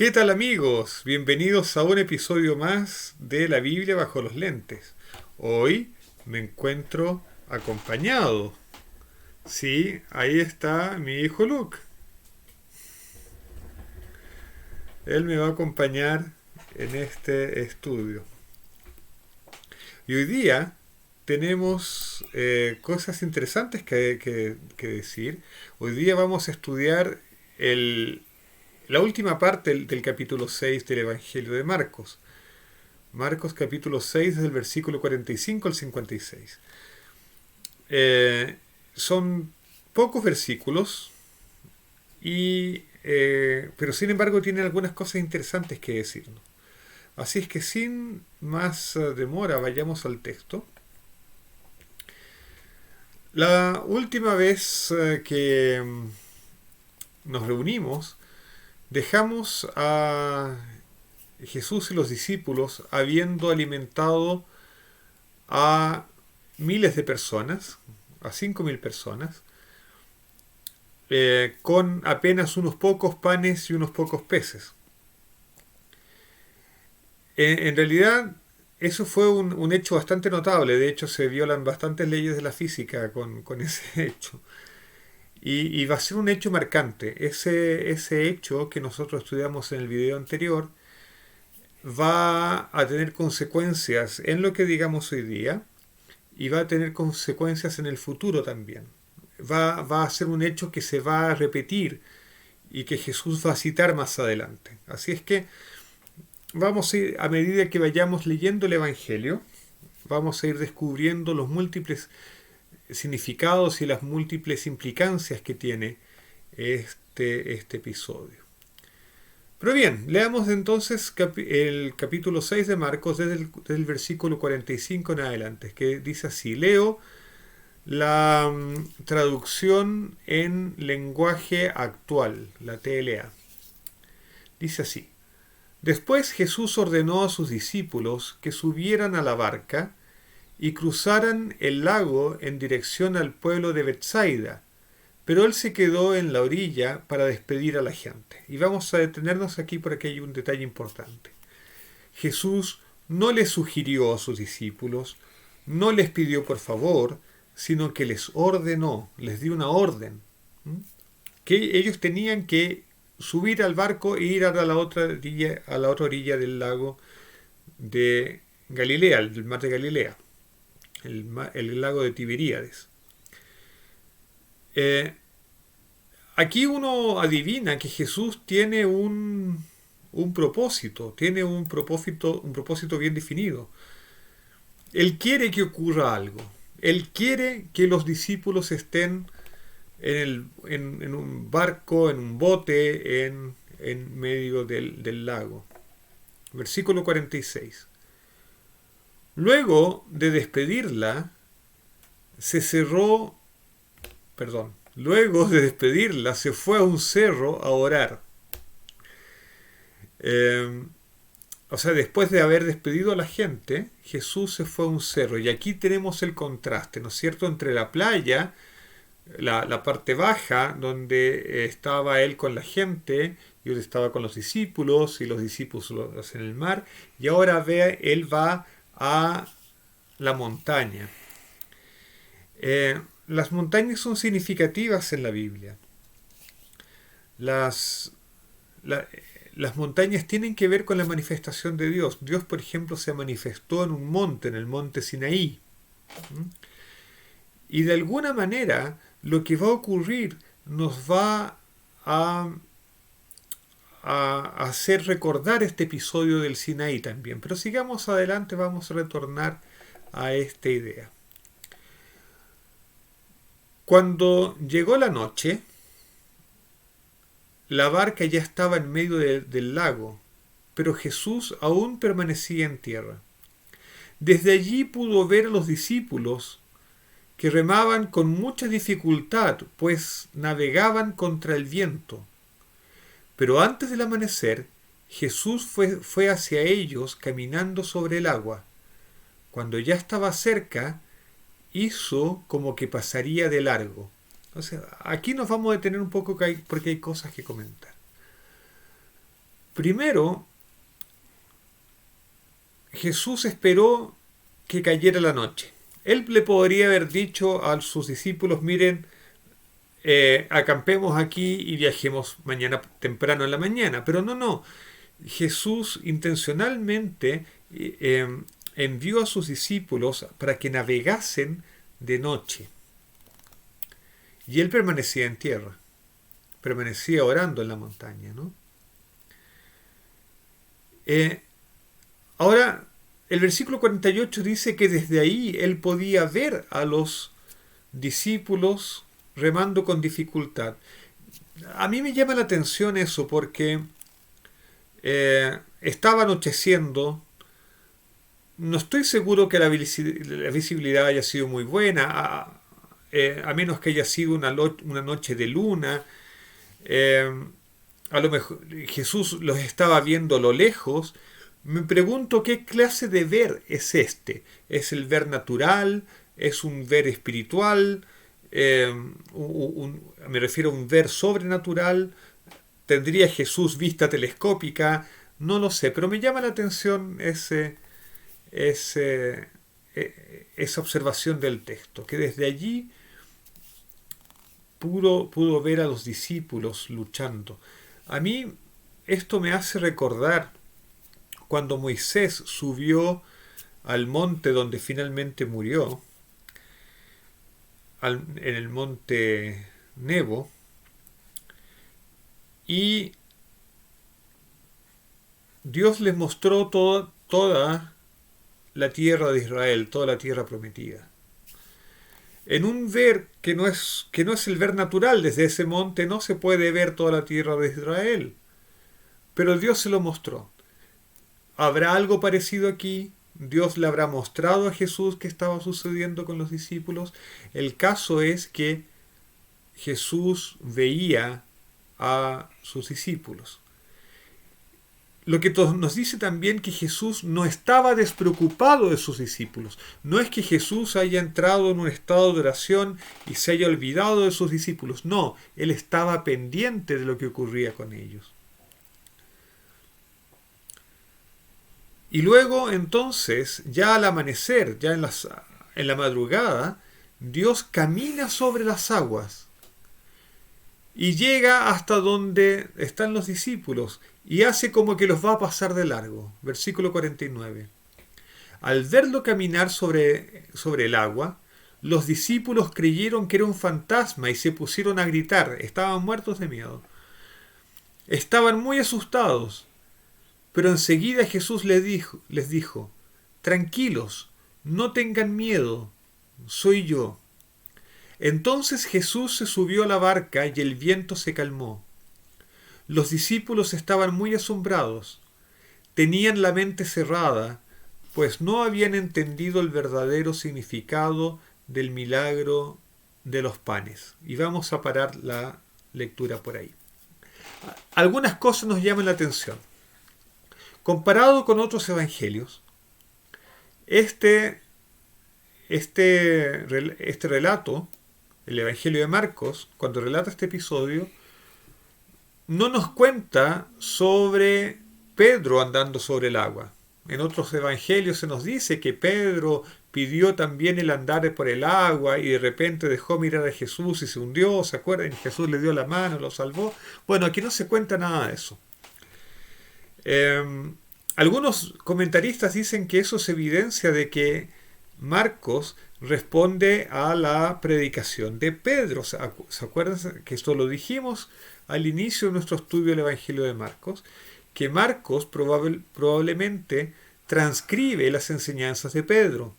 ¿Qué tal amigos? Bienvenidos a un episodio más de la Biblia bajo los lentes. Hoy me encuentro acompañado. Sí, ahí está mi hijo Luke. Él me va a acompañar en este estudio. Y hoy día tenemos cosas interesantes que decir. Hoy día vamos a estudiar la última parte del capítulo 6 del Evangelio de Marcos. Marcos capítulo 6, desde el versículo 45 al 56. Son pocos versículos, pero sin embargo tienen algunas cosas interesantes que decirnos. Así es que sin más demora vayamos al texto. La última vez que nos reunimos, dejamos a Jesús y los discípulos habiendo alimentado a miles de personas, a 5.000 personas, con apenas unos pocos panes y unos pocos peces. En realidad, eso fue un hecho bastante notable. De hecho, se violan bastantes leyes de la física con ese hecho. Y va a ser un hecho marcante. Ese hecho que nosotros estudiamos en el video anterior va a tener consecuencias en lo que digamos hoy día y va a tener consecuencias en el futuro también. Va a ser un hecho que se va a repetir y que Jesús va a citar más adelante. Así es que vamos a ir, a medida que vayamos leyendo el Evangelio, vamos a ir descubriendo los múltiples significados y las múltiples implicancias que tiene este episodio. Pero bien, leamos entonces el capítulo 6 de Marcos desde el versículo 45 en adelante, que dice así. Leo la traducción en lenguaje actual, la TLA. Dice así. Después Jesús ordenó a sus discípulos que subieran a la barca y cruzaran el lago en dirección al pueblo de Betsaida, pero él se quedó en la orilla para despedir a la gente. Y vamos a detenernos aquí porque hay un detalle importante. Jesús no les sugirió a sus discípulos, no les pidió por favor, sino que les ordenó, les dio una orden, que ellos tenían que subir al barco e ir a la otra orilla del lago de Galilea, del mar de Galilea, el lago de Tiberíades. Aquí uno adivina que Jesús tiene un propósito, un propósito bien definido. Él quiere que ocurra algo. Él quiere que los discípulos estén en un barco, en un bote, en medio del lago. Versículo 46. Luego de despedirla, luego de despedirla, se fue a un cerro a orar. Después de haber despedido a la gente, Jesús se fue a un cerro. Y aquí tenemos el contraste, ¿no es cierto?, entre la playa, la parte baja, donde estaba él con la gente, y él estaba con los discípulos, y los discípulos en el mar, y ahora él va a la montaña. Las montañas son significativas en la Biblia. Las montañas tienen que ver con la manifestación de Dios. Dios, por ejemplo, se manifestó en un monte, en el monte Sinaí. Y de alguna manera, lo que va a ocurrir nos va a hacer recordar este episodio del Sinaí también. Pero sigamos adelante, vamos a retornar a esta idea. Cuando llegó la noche, la barca ya estaba en medio del lago, pero Jesús aún permanecía en tierra. Desde allí pudo ver a los discípulos que remaban con mucha dificultad, pues navegaban contra el viento. Pero antes del amanecer, Jesús fue hacia ellos caminando sobre el agua. Cuando ya estaba cerca, hizo como que pasaría de largo. O sea, aquí nos vamos a detener un poco porque hay cosas que comentar. Primero, Jesús esperó que cayera la noche. Él le podría haber dicho a sus discípulos, miren, acampemos aquí y viajemos mañana temprano en la mañana. Pero no. Jesús intencionalmente envió a sus discípulos para que navegasen de noche. Y él permanecía en tierra, permanecía orando en la montaña, ¿no? Ahora, el versículo 48 dice que desde ahí él podía ver a los discípulos remando con dificultad. A mí me llama la atención eso porque estaba anocheciendo. No estoy seguro que la visibilidad haya sido muy buena, a menos que haya sido una noche de luna. Eh, a lo mejor Jesús los estaba viendo a lo lejos. Me pregunto qué clase de ver es este. ¿Es el ver natural? ¿Es un ver espiritual? Me refiero a un ver sobrenatural. ¿Tendría Jesús vista telescópica? No lo sé, pero me llama la atención esa observación del texto, que desde allí pudo ver a los discípulos luchando. A mí esto me hace recordar cuando Moisés subió al monte donde finalmente murió, en el monte Nebo, y Dios les mostró toda la tierra de Israel, toda la tierra prometida. En un ver que no es el ver natural, desde ese monte no se puede ver toda la tierra de Israel, pero Dios se lo mostró. ¿Habrá algo parecido aquí? ¿Dios le habrá mostrado a Jesús qué estaba sucediendo con los discípulos? El caso es que Jesús veía a sus discípulos. Lo que nos dice también que Jesús no estaba despreocupado de sus discípulos. No es que Jesús haya entrado en un estado de oración y se haya olvidado de sus discípulos. No, Él estaba pendiente de lo que ocurría con ellos. Y luego entonces, ya al amanecer, ya en la madrugada, Dios camina sobre las aguas y llega hasta donde están los discípulos y hace como que los va a pasar de largo. Versículo 49. Al verlo caminar sobre el agua, los discípulos creyeron que era un fantasma y se pusieron a gritar. Estaban muertos de miedo. Estaban muy asustados. Pero enseguida Jesús les dijo, tranquilos, no tengan miedo, soy yo. Entonces Jesús se subió a la barca y el viento se calmó. Los discípulos estaban muy asombrados. Tenían la mente cerrada, pues no habían entendido el verdadero significado del milagro de los panes. Y vamos a parar la lectura por ahí. Algunas cosas nos llaman la atención. Comparado con otros evangelios, este relato, el Evangelio de Marcos, cuando relata este episodio, no nos cuenta sobre Pedro andando sobre el agua. En otros evangelios se nos dice que Pedro pidió también el andar por el agua y de repente dejó mirar a Jesús y se hundió, ¿se acuerdan? Y Jesús le dio la mano, lo salvó. Bueno, aquí no se cuenta nada de eso. Algunos comentaristas dicen que eso es evidencia de que Marcos responde a la predicación de Pedro. ¿Se acuerdan que esto lo dijimos al inicio de nuestro estudio del Evangelio de Marcos? Que Marcos probablemente transcribe las enseñanzas de Pedro.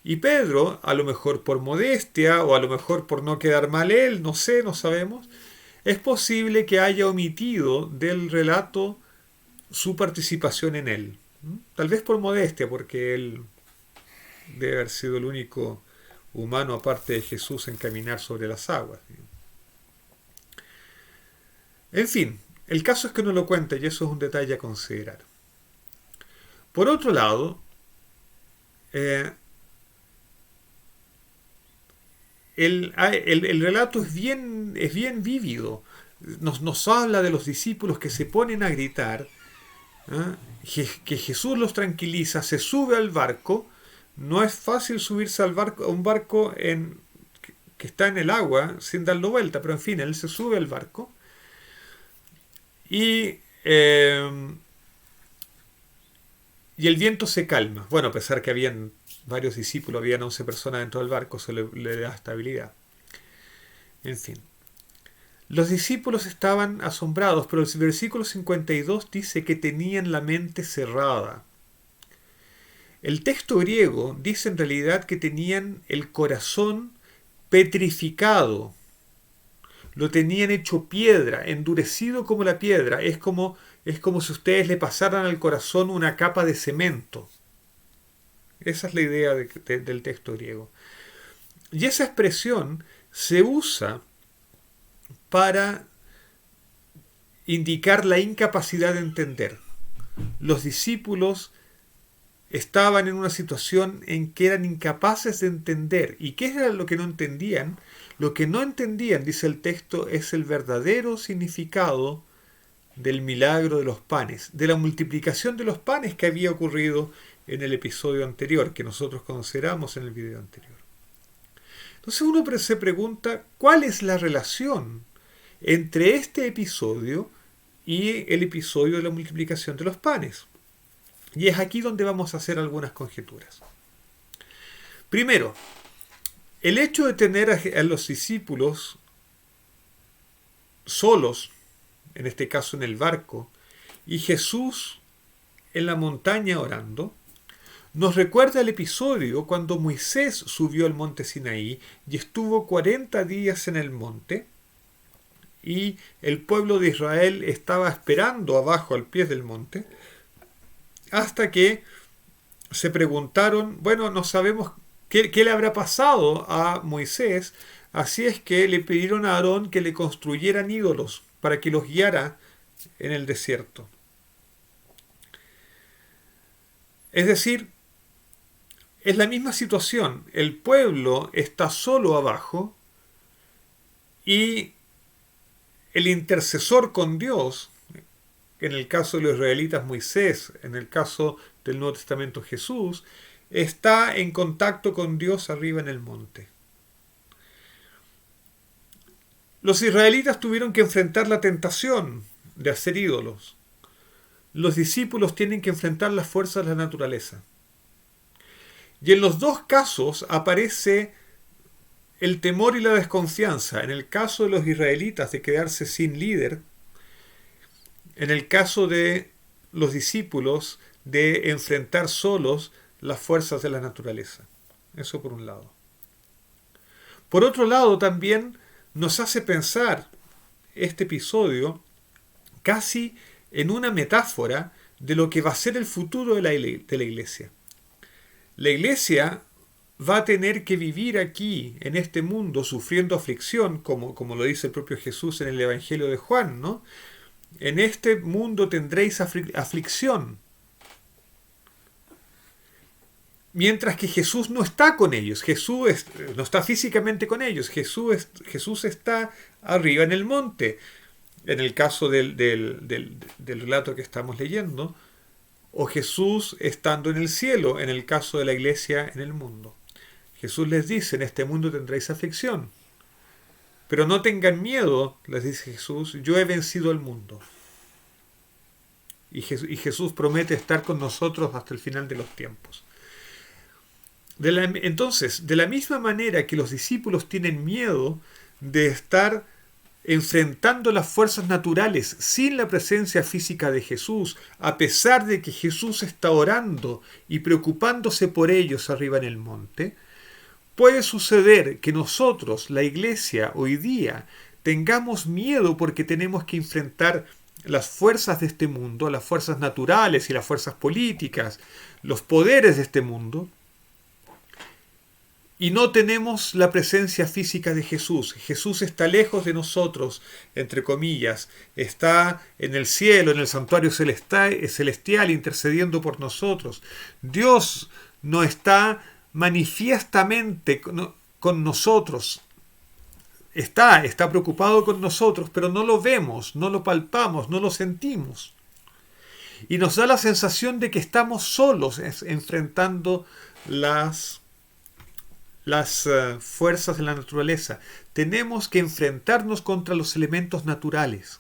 Y Pedro, a lo mejor por modestia o a lo mejor por no quedar mal él, no sé, no sabemos, es posible que haya omitido del relato su participación en él. Tal vez por modestia, porque él debe haber sido el único humano aparte de Jesús en caminar sobre las aguas. En fin, el caso es que no lo cuenta y eso es un detalle a considerar. Por otro lado, el relato es bien vívido. Nos habla de los discípulos que se ponen a gritar ¿ah? Que Jesús los tranquiliza, se sube al barco. No es fácil subirse al barco, a un barco que está en el agua sin darlo vuelta, pero en fin, él se sube al barco y, eh, y el viento se calma. Bueno, a pesar que habían varios discípulos, habían 11 personas dentro del barco, eso le da estabilidad. En fin. Los discípulos estaban asombrados, pero el versículo 52 dice que tenían la mente cerrada. El texto griego dice en realidad que tenían el corazón petrificado, lo tenían hecho piedra, endurecido como la piedra. Es como si ustedes le pasaran al corazón una capa de cemento. Esa es la idea del texto griego. Y esa expresión se usa para indicar la incapacidad de entender. Los discípulos estaban en una situación en que eran incapaces de entender. ¿Y qué era lo que no entendían? Lo que no entendían, dice el texto, es el verdadero significado del milagro de los panes, de la multiplicación de los panes que había ocurrido en el episodio anterior, que nosotros consideramos en el video anterior. Entonces uno se pregunta, ¿cuál es la relación entre este episodio y el episodio de la multiplicación de los panes? Y es aquí donde vamos a hacer algunas conjeturas. Primero, el hecho de tener a los discípulos solos, en este caso en el barco, y Jesús en la montaña orando, nos recuerda el episodio cuando Moisés subió al monte Sinaí y estuvo 40 días en el monte, y el pueblo de Israel estaba esperando abajo al pie del monte, hasta que se preguntaron, bueno, no sabemos qué le habrá pasado a Moisés, así es que le pidieron a Aarón que le construyeran ídolos para que los guiara en el desierto. Es decir, es la misma situación. El pueblo está solo abajo y el intercesor con Dios, en el caso de los israelitas Moisés, en el caso del Nuevo Testamento Jesús, está en contacto con Dios arriba en el monte. Los israelitas tuvieron que enfrentar la tentación de hacer ídolos. Los discípulos tienen que enfrentar las fuerzas de la naturaleza. Y en los dos casos aparece el temor y la desconfianza. En el caso de los israelitas de quedarse sin líder, en el caso de los discípulos de enfrentar solos las fuerzas de la naturaleza. Eso por un lado. Por otro lado, también nos hace pensar este episodio casi en una metáfora de lo que va a ser el futuro de la iglesia. La iglesia va a tener que vivir aquí, en este mundo, sufriendo aflicción, como lo dice el propio Jesús en el Evangelio de Juan, ¿no? En este mundo tendréis aflicción. Mientras que Jesús no está con ellos. Jesús no está físicamente con ellos. Jesús está arriba en el monte. En el caso del relato que estamos leyendo. O Jesús estando en el cielo. En el caso de la iglesia en el mundo. Jesús les dice, en este mundo tendréis aflicción. Pero no tengan miedo, les dice Jesús, yo he vencido al mundo. Y Jesús promete estar con nosotros hasta el final de los tiempos. Entonces, de la misma manera que los discípulos tienen miedo de estar enfrentando las fuerzas naturales sin la presencia física de Jesús, a pesar de que Jesús está orando y preocupándose por ellos arriba en el monte, puede suceder que nosotros, la iglesia, hoy día, tengamos miedo porque tenemos que enfrentar las fuerzas de este mundo, las fuerzas naturales y las fuerzas políticas, los poderes de este mundo, y no tenemos la presencia física de Jesús. Jesús está lejos de nosotros, entre comillas, está en el cielo, en el santuario celestial, intercediendo por nosotros. Dios no está manifiestamente con nosotros. Está preocupado con nosotros, pero no lo vemos, no lo palpamos, no lo sentimos. Y nos da la sensación de que estamos solos enfrentando las fuerzas de la naturaleza. Tenemos que enfrentarnos contra los elementos naturales,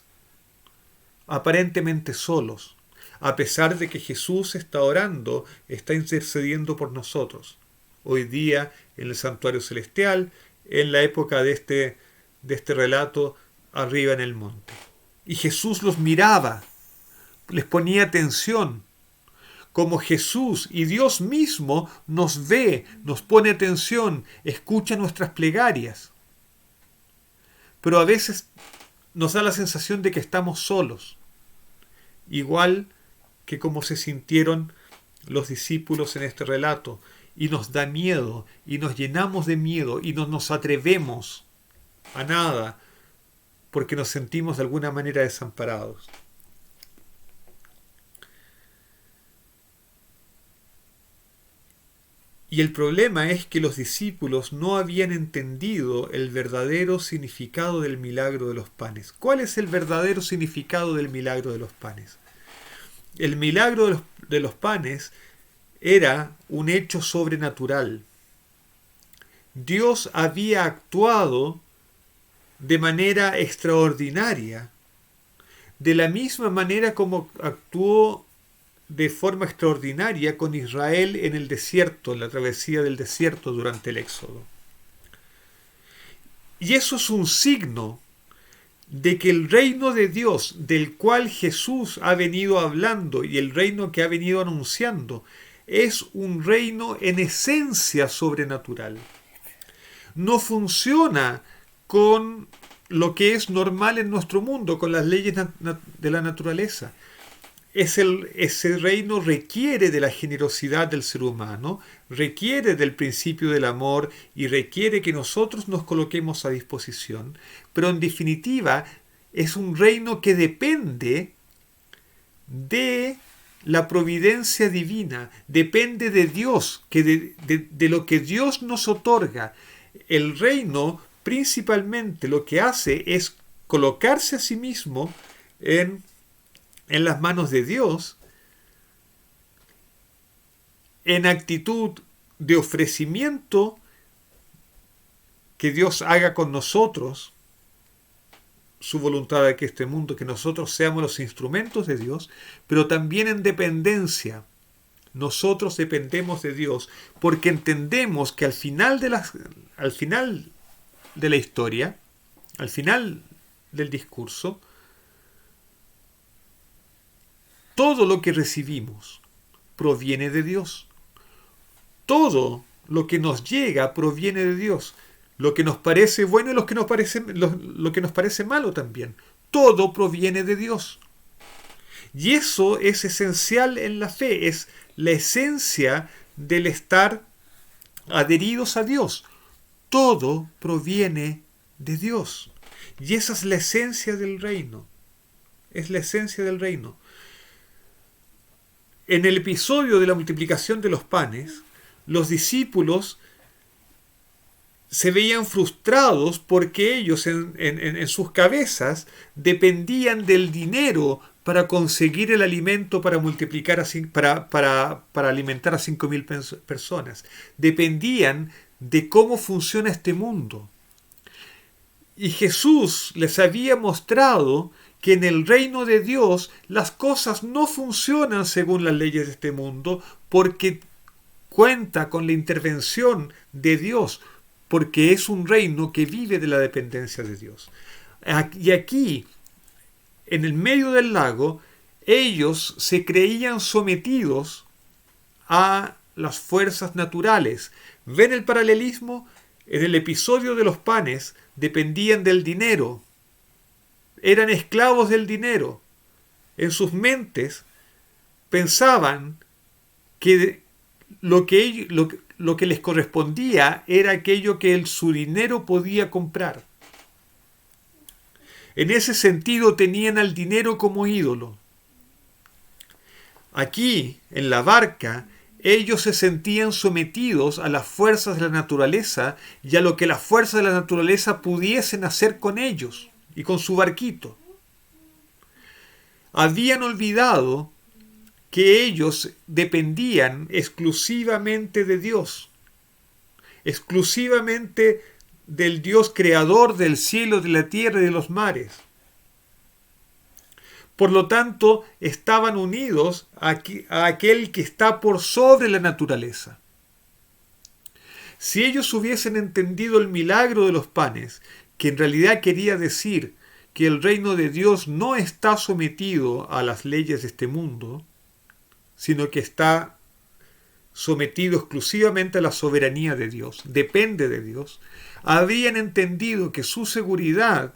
aparentemente solos, a pesar de que Jesús está orando, está intercediendo por nosotros. Hoy día, en el santuario celestial, en la época de este relato, arriba en el monte. Y Jesús los miraba, les ponía atención. Como Jesús y Dios mismo nos ve, nos pone atención, escucha nuestras plegarias. Pero a veces nos da la sensación de que estamos solos, igual que como se sintieron los discípulos en este relato, y nos da miedo, y nos llenamos de miedo, y no nos atrevemos a nada, porque nos sentimos de alguna manera desamparados. Y el problema es que los discípulos no habían entendido el verdadero significado del milagro de los panes. ¿Cuál es el verdadero significado del milagro de los panes? El milagro de los panes era un hecho sobrenatural. Dios había actuado de manera extraordinaria, de la misma manera como actuó de forma extraordinaria con Israel en el desierto, en la travesía del desierto durante el Éxodo. Y eso es un signo de que el reino de Dios, del cual Jesús ha venido hablando y el reino que ha venido anunciando, es un reino en esencia sobrenatural. No funciona con lo que es normal en nuestro mundo, con las leyes de la naturaleza. Ese reino requiere de la generosidad del ser humano, requiere del principio del amor y requiere que nosotros nos coloquemos a disposición, pero en definitiva es un reino que depende de la providencia divina, depende de Dios, de lo que Dios nos otorga. El reino principalmente lo que hace es colocarse a sí mismo en las manos de Dios, en actitud de ofrecimiento que Dios haga con nosotros su voluntad de que este mundo, que nosotros seamos los instrumentos de Dios, pero también en dependencia. Nosotros dependemos de Dios porque entendemos que al final de la historia, al final del discurso, todo lo que recibimos proviene de Dios. Todo lo que nos llega proviene de Dios. Lo que nos parece bueno y lo que nos parece malo también. Todo proviene de Dios. Y eso es esencial en la fe. Es la esencia del estar adheridos a Dios. Todo proviene de Dios. Y esa es la esencia del reino. Es la esencia del reino. En el episodio de la multiplicación de los panes, los discípulos se veían frustrados porque ellos en sus cabezas dependían del dinero para conseguir el alimento para multiplicar para alimentar a 5.000 personas. Dependían de cómo funciona este mundo. Y Jesús les había mostrado que en el reino de Dios las cosas no funcionan según las leyes de este mundo, porque cuenta con la intervención de Dios, porque es un reino que vive de la dependencia de Dios. Y aquí, en el medio del lago, ellos se creían sometidos a las fuerzas naturales. ¿Ven el paralelismo? En el episodio de los panes dependían del dinero. Eran esclavos del dinero. En sus mentes pensaban que lo que les correspondía era aquello que su dinero podía comprar. En ese sentido tenían al dinero como ídolo. Aquí, en la barca, ellos se sentían sometidos a las fuerzas de la naturaleza y a lo que las fuerzas de la naturaleza pudiesen hacer con ellos y con su barquito. Habían olvidado que ellos dependían exclusivamente de Dios, exclusivamente del Dios creador del cielo, de la tierra y de los mares. Por lo tanto, estaban unidos a aquel que está por sobre la naturaleza. Si ellos hubiesen entendido el milagro de los panes, que en realidad quería decir que el reino de Dios no está sometido a las leyes de este mundo, sino que está sometido exclusivamente a la soberanía de Dios, depende de Dios, habrían entendido que su seguridad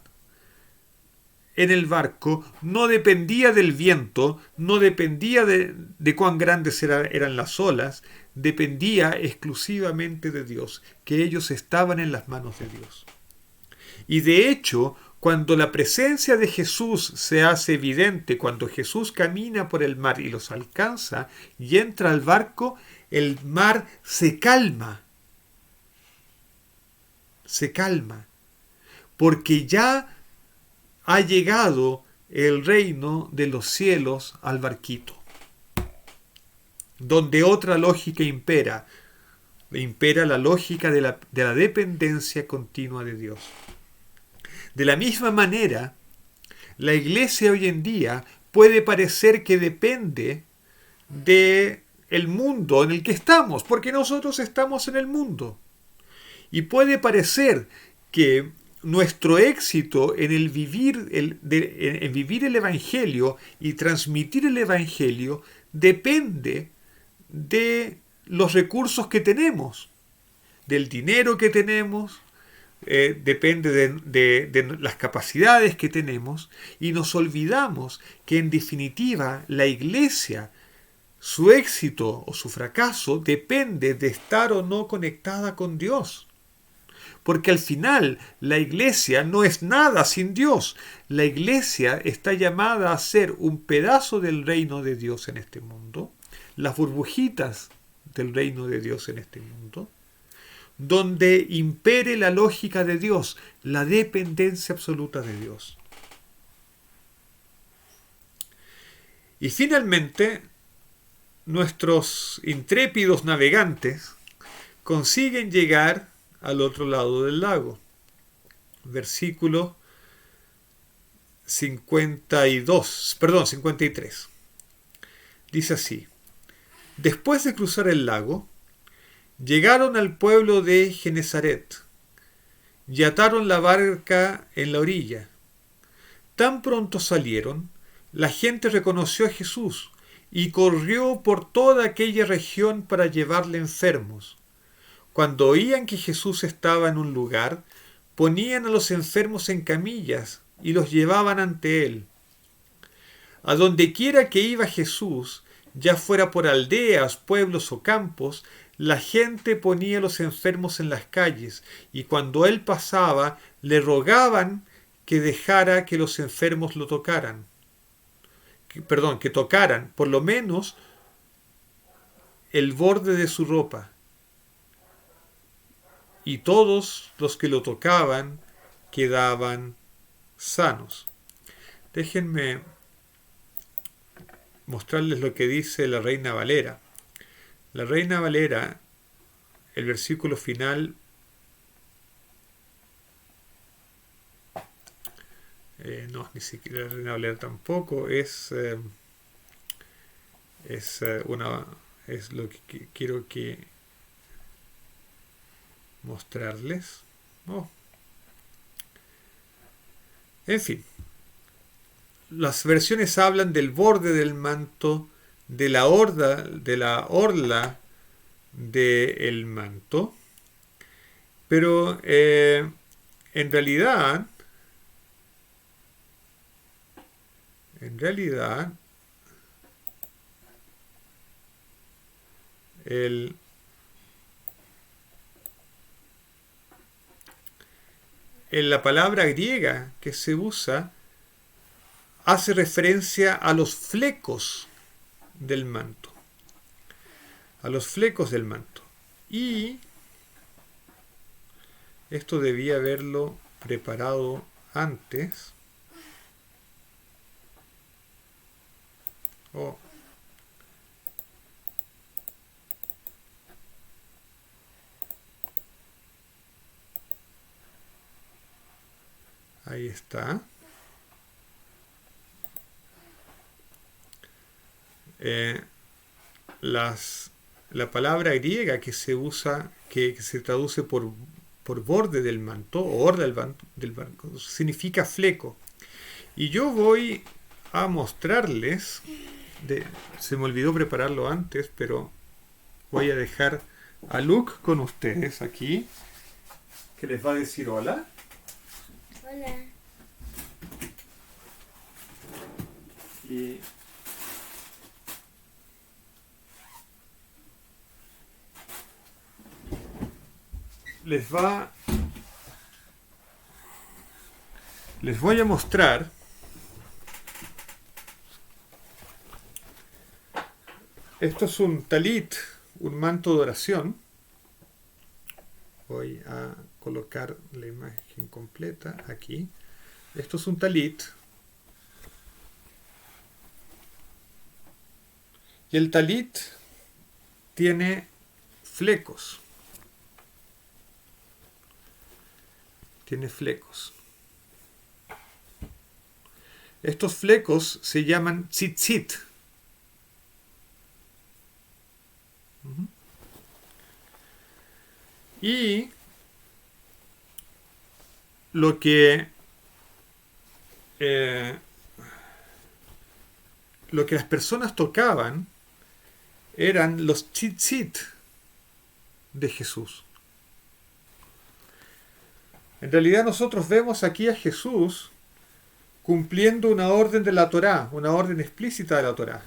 en el barco no dependía del viento, no dependía de cuán grandes eran las olas, dependía exclusivamente de Dios, que ellos estaban en las manos de Dios. Y de hecho, cuando la presencia de Jesús se hace evidente, cuando Jesús camina por el mar y los alcanza y entra al barco, el mar se calma, porque ya ha llegado el reino de los cielos al barquito, donde otra lógica impera la lógica de la dependencia continua de Dios. De la misma manera, la iglesia hoy en día puede parecer que depende del mundo en el que estamos, porque nosotros estamos en el mundo. Y puede parecer que nuestro éxito en el vivir el Evangelio y transmitir el Evangelio depende de los recursos que tenemos, del dinero que tenemos, depende de las capacidades que tenemos, y nos olvidamos que en definitiva la iglesia, su éxito o su fracaso depende de estar o no conectada con Dios. Porque al final la iglesia no es nada sin Dios. La iglesia está llamada a ser un pedazo del reino de Dios en este mundo, las burbujitas del reino de Dios en este mundo, donde impere la lógica de Dios, la dependencia absoluta de Dios. Y finalmente, nuestros intrépidos navegantes consiguen llegar al otro lado del lago. Versículo 53. Dice así: después de cruzar el lago, llegaron al pueblo de Genesaret y ataron la barca en la orilla. Tan pronto salieron, la gente reconoció a Jesús y corrió por toda aquella región para llevarle enfermos. Cuando oían que Jesús estaba en un lugar, ponían a los enfermos en camillas y los llevaban ante él. A donde quiera que iba Jesús, ya fuera por aldeas, pueblos o campos, la gente ponía a los enfermos en las calles, y cuando él pasaba, le rogaban que dejara que los enfermos lo tocaran. Que tocaran por lo menos el borde de su ropa. Y todos los que lo tocaban quedaban sanos. Déjenme mostrarles lo que dice la Reina Valera. La Reina Valera, el versículo final, no, ni siquiera la Reina Valera tampoco, es lo que quiero que mostrarles. Oh. En fin, las versiones hablan del borde del manto, de la orla del manto, pero en realidad en la palabra griega que se usa hace referencia a los flecos del manto. A los flecos del manto. Y esto debía haberlo preparado antes. Ahí está. Eh, la palabra griega que se usa, que se traduce por borde del manto, o orla del manto, significa fleco. Y yo voy a mostrarles, se me olvidó prepararlo antes, pero voy a dejar a Luke con ustedes aquí, que les va a decir hola. Hola. Y les voy a mostrar esto. Es un talit, un manto de oración. Voy a colocar la imagen completa aquí. Esto es un talit. Y el talit tiene flecos. Tiene flecos. Estos flecos se llaman tzitzit. Y lo que las personas tocaban eran los tzitzit de Jesús. En realidad nosotros vemos aquí a Jesús cumpliendo una orden de la Torá, una orden explícita de la Torá.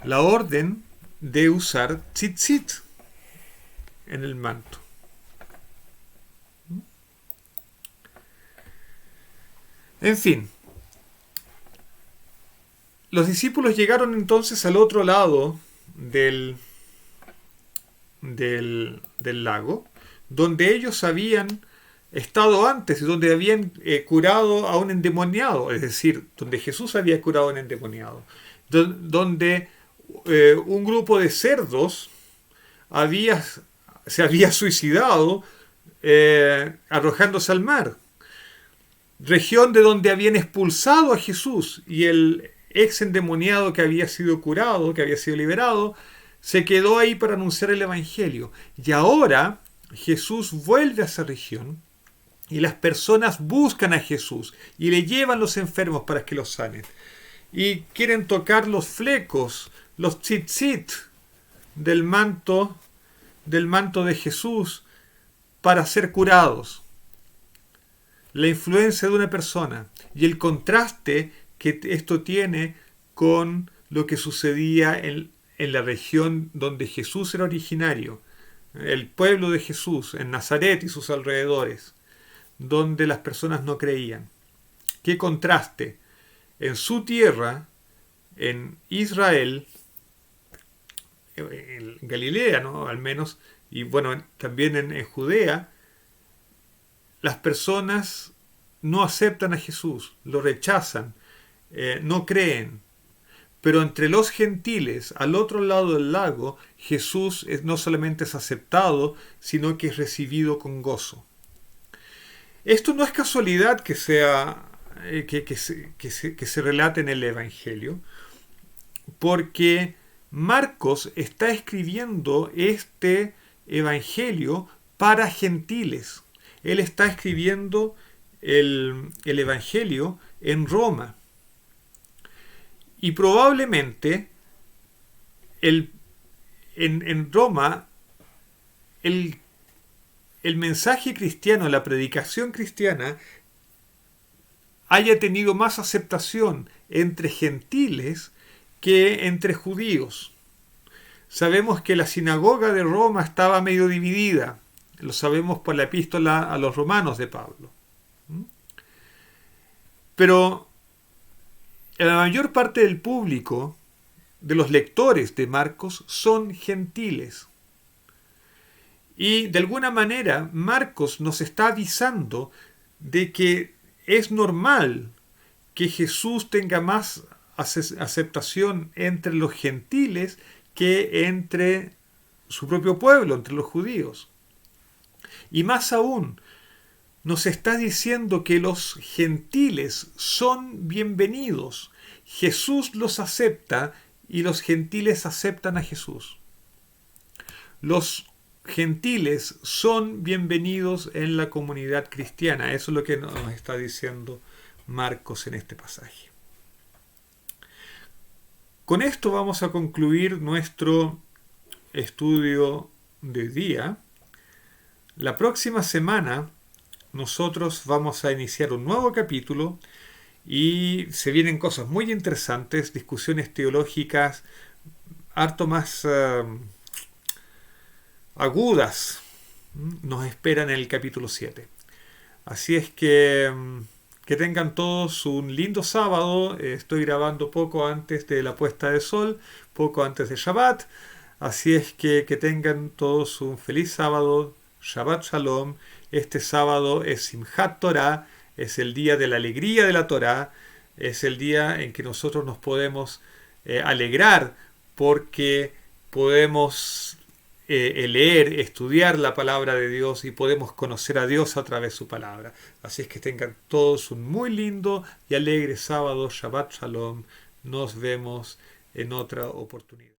La orden de usar tzitzit en el manto. En fin, los discípulos llegaron entonces al otro lado del lago, donde ellos habían estado antes, donde habían curado a un endemoniado, es decir, donde Jesús había curado a un endemoniado, donde un grupo de cerdos se había suicidado arrojándose al mar, región de donde habían expulsado a Jesús, y el ex endemoniado que había sido curado, que había sido liberado, se quedó ahí para anunciar el Evangelio. Y ahora Jesús vuelve a esa región y las personas buscan a Jesús y le llevan los enfermos para que los sanen. Y quieren tocar los flecos, los tzitzit del manto de Jesús para ser curados. La influencia de una persona y el contraste que esto tiene con lo que sucedía en la región donde Jesús era originario, el pueblo de Jesús, en Nazaret y sus alrededores, donde las personas no creían. Qué contraste. En su tierra, en Israel, en Galilea, ¿no? Al menos, y bueno, también en Judea, las personas no aceptan a Jesús, lo rechazan, no creen. Pero entre los gentiles, al otro lado del lago, Jesús no solamente es aceptado, sino que es recibido con gozo. Esto no es casualidad que se relate en el Evangelio, porque Marcos está escribiendo este Evangelio para gentiles. Él está escribiendo el Evangelio en Roma. Y probablemente en Roma el mensaje cristiano, la predicación cristiana, haya tenido más aceptación entre gentiles que entre judíos. Sabemos que la sinagoga de Roma estaba medio dividida. Lo sabemos por la epístola a los romanos de Pablo. Pero la mayor parte del público, de los lectores de Marcos, son gentiles. Y de alguna manera Marcos nos está avisando de que es normal que Jesús tenga más aceptación entre los gentiles que entre su propio pueblo, entre los judíos. Y más aún, nos está diciendo que los gentiles son bienvenidos. Jesús los acepta y los gentiles aceptan a Jesús. Los gentiles son bienvenidos en la comunidad cristiana. Eso es lo que nos está diciendo Marcos en este pasaje. Con esto vamos a concluir nuestro estudio de día. La próxima semana nosotros vamos a iniciar un nuevo capítulo y se vienen cosas muy interesantes, discusiones teológicas harto más agudas nos esperan en el capítulo 7. Así es que tengan todos un lindo sábado. Estoy grabando poco antes de la puesta de sol, poco antes de Shabbat. Así es que tengan todos un feliz sábado. Shabbat Shalom. Este sábado es Simchat Torah, es el día de la alegría de la Torah, es el día en que nosotros nos podemos alegrar porque podemos leer, estudiar la palabra de Dios y podemos conocer a Dios a través de su palabra. Así es que tengan todos un muy lindo y alegre sábado. Shabbat Shalom. Nos vemos en otra oportunidad.